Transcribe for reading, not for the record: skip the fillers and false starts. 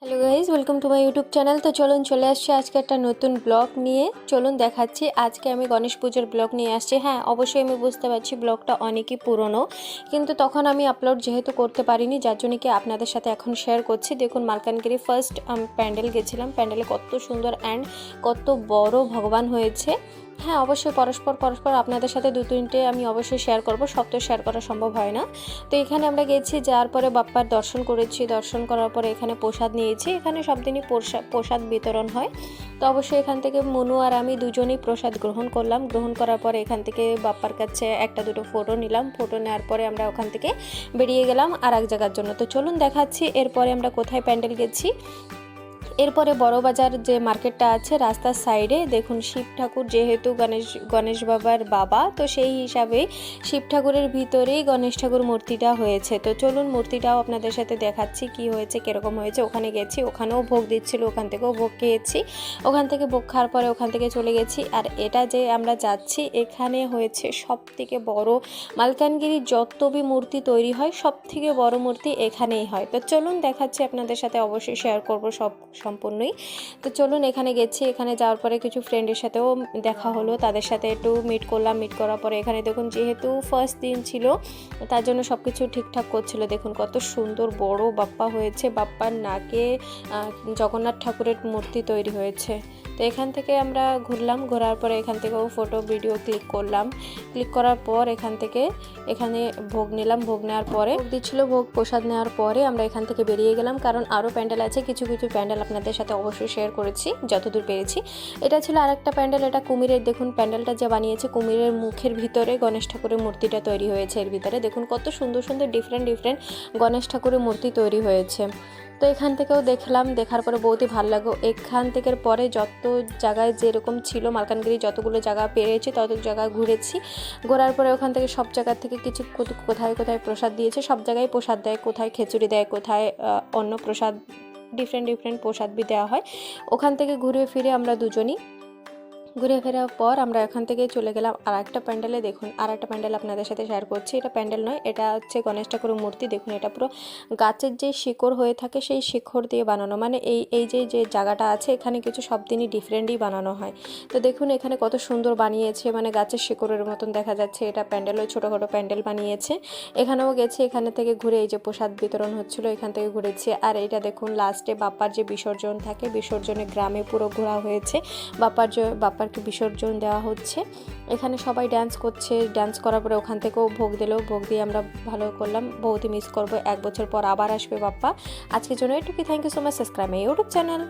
Hello guys, welcome to my YouTube channel. তো চলুন চলে আসছি আজকে একটা নতুন ব্লগ নিয়ে। চলুন দেখাচ্ছি। আজকে আমি গণেশ পুজোর ব্লগ নিয়ে আসছি। হ্যাঁ, অবশ্যই আমি বুঝতে পারছি ব্লগটা অনেকই পুরনো, কিন্তু তখন আমি আপলোড যেহেতু করতে পারিনি, যার জন্য কি আপনাদের সাথে এখন শেয়ার করছি। দেখুন, মালকানগিরি ফার্স্ট প্যান্ডেল গেছিলাম। প্যান্ডেলে কত সুন্দর অ্যান্ড কত বড় ভগবান হয়েছে। হ্যাঁ, অবশ্যই পরস্পর আপনাদের সাথে দু তিনটে আমি অবশ্যই শেয়ার করব, সব তো শেয়ার করা সম্ভব হয় না। তো এখানে আমরা গেছি, যাওয়ার পরে বাপ্পার দর্শন করেছি। দর্শন করার পরে এখানে প্রসাদ নিয়েছি। এখানে সব দিনই প্রসাদ বিতরণ হয়। তো অবশ্যই এখান থেকে মনু আর আমি দুজনেই প্রসাদ গ্রহণ করলাম। গ্রহণ করার পরে এখান থেকে বাপ্পার কাছে একটা দুটো ফটো নিলাম। ফটো নেওয়ার পরে আমরা ওখান থেকে বেরিয়ে গেলাম আর এক জায়গার জন্য। তো চলুন দেখাচ্ছি এরপরে আমরা কোথায় প্যান্ডেল গেছি। এরপরে বড় বাজার যে মার্কেটটা আছে রাস্তার সাইডে, দেখুন শিব ঠাকুর, যেহেতু গণেশ বাবার বাবা, তো সেই হিসাবে শিব ঠাকুরের ভিতরেই গণেশ ঠাকুর মূর্তিটা হয়েছে। তো চলুন মূর্তিটাও আপনাদের সাথে দেখাচ্ছি কি হয়েছে, কীরকম হয়েছে। ওখানে গেছি, ওখানেও ভোগ দিচ্ছিল, ওখান থেকেও ভোগ খেয়েছি। ওখান থেকে ভোগ খাওয়ার পরে ওখান থেকে চলে গেছি। আর এটা যে আমরা যাচ্ছি, এখানে হয়েছে সব থেকে বড়, মালকানগিরির যতবি মূর্তি তৈরি হয় সব থেকে বড় মূর্তি এখানেই হয়। তো চলুন দেখাচ্ছি আপনাদের সাথে, অবশ্যই শেয়ার করব সব সম্পূর্ণই। তো চলুন এখানে গেছি। এখানে যাওয়ার পরে কিছু ফ্রেন্ডের সাথেও দেখা হলো, তাদের সাথে একটু মিট করলাম। মিট করার পরে এখানে দেখুন, যেহেতু ফার্স্ট দিন ছিল তার জন্য সব কিছু ঠিকঠাক করছিল। দেখুন কত সুন্দর বড় বাপ্পা হয়েছে, বাপ্পার নাকে জগন্নাথ ঠাকুরের মূর্তি তৈরি হয়েছে। তো এখান থেকে আমরা ঘুরলাম, ঘোরার পরে এখান থেকেও ফটো ভিডিও ক্লিক করলাম। ক্লিক করার পর এখানে ভোগ নিলাম। ভোগ নেওয়ার পরে ভোগ দিচ্ছিল, ভোগ প্রসাদ নেওয়ার পরে আমরা এখান থেকে বেরিয়ে গেলাম, কারণ আরও প্যান্ডেল আছে। কিছু প্যান্ডেল আপনাদের সাথে অবশ্যই শেয়ার করেছি যতদূর পেরেছি। এটা ছিল আরেকটা প্যান্ডেল, এটা কুমিরের। দেখুন প্যান্ডেলটা যে বানিয়েছে, কুমিরের মুখের ভিতরে গণেশ ঠাকুরের মূর্তিটা তৈরি হয়েছে। এর ভিতরে দেখুন কত সুন্দর সুন্দর ডিফারেন্ট গণেশ ঠাকুরের মূর্তি তৈরি হয়েছে। তো এখান থেকেও দেখলাম, দেখার পরে বহুতই ভালো লাগলো। এখান থেকে পরে যত জায়গায় যেরকম ছিল মালকানগিরি, যতগুলো জায়গা পেরেছি তত জায়গা ঘুরেছি। ঘোরার পরে ওখান থেকে সব জায়গা থেকে কিছু কোথায় প্রসাদ দিয়েছে। সব জায়গায় প্রসাদ দেয়, কোথায় খিচুড়ি দেয়, কোথায় অন্য প্রসাদ, ডিফারেন্ট প্রসাদ বি দেওয়া হয়। ওখান থেকে ঘুরে ফিরে আমরা দুজনই ঘুরে ফেরার পর আমরা এখান থেকে চলে গেলাম আর একটা প্যান্ডেলে। দেখুন আর একটা প্যান্ডেল আপনাদের সাথে শেয়ার করছি। এটা প্যান্ডেল নয়, এটা হচ্ছে গণেশ ঠাকুরের মূর্তি। দেখুন এটা পুরো গাছের যে শিকড় হয়ে থাকে সেই শিকড় দিয়ে বানানো, মানে এই যে জায়গাটা আছে এখানে কিছু সব দিনই ডিফারেন্টই বানানো হয়। তো দেখুন এখানে কত সুন্দর বানিয়েছে, মানে গাছের শিকড়ের মতন দেখা যাচ্ছে। এটা প্যান্ডেলও ছোটোখাটো প্যান্ডেল বানিয়েছে। এখানেও গেছি, এখানে থেকে ঘুরে এই যে প্রসাদ বিতরণ হচ্ছিলো, এখান থেকে ঘুরেছি। আর এটা দেখুন লাস্টে বাপ্পার যে বিসর্জন থাকে, বিসর্জনে গ্রামে পুরো ঘোরা হয়েছে। বাপ্পারকে বিসর্জন দেওয়া হচ্ছে। এখানে সবাই ডান্স করছে। ডান্স করার পরে ওখান থেকেও ভোগ দিল। ভোগ দিয়ে আমরা ভালো করলাম, বহুতই মিস করবো। 1 বছর পর আবার আসবে বাপ্পা। আজকের জন্য এটুকুই। Thank you so much. Subscribe my YouTube channel.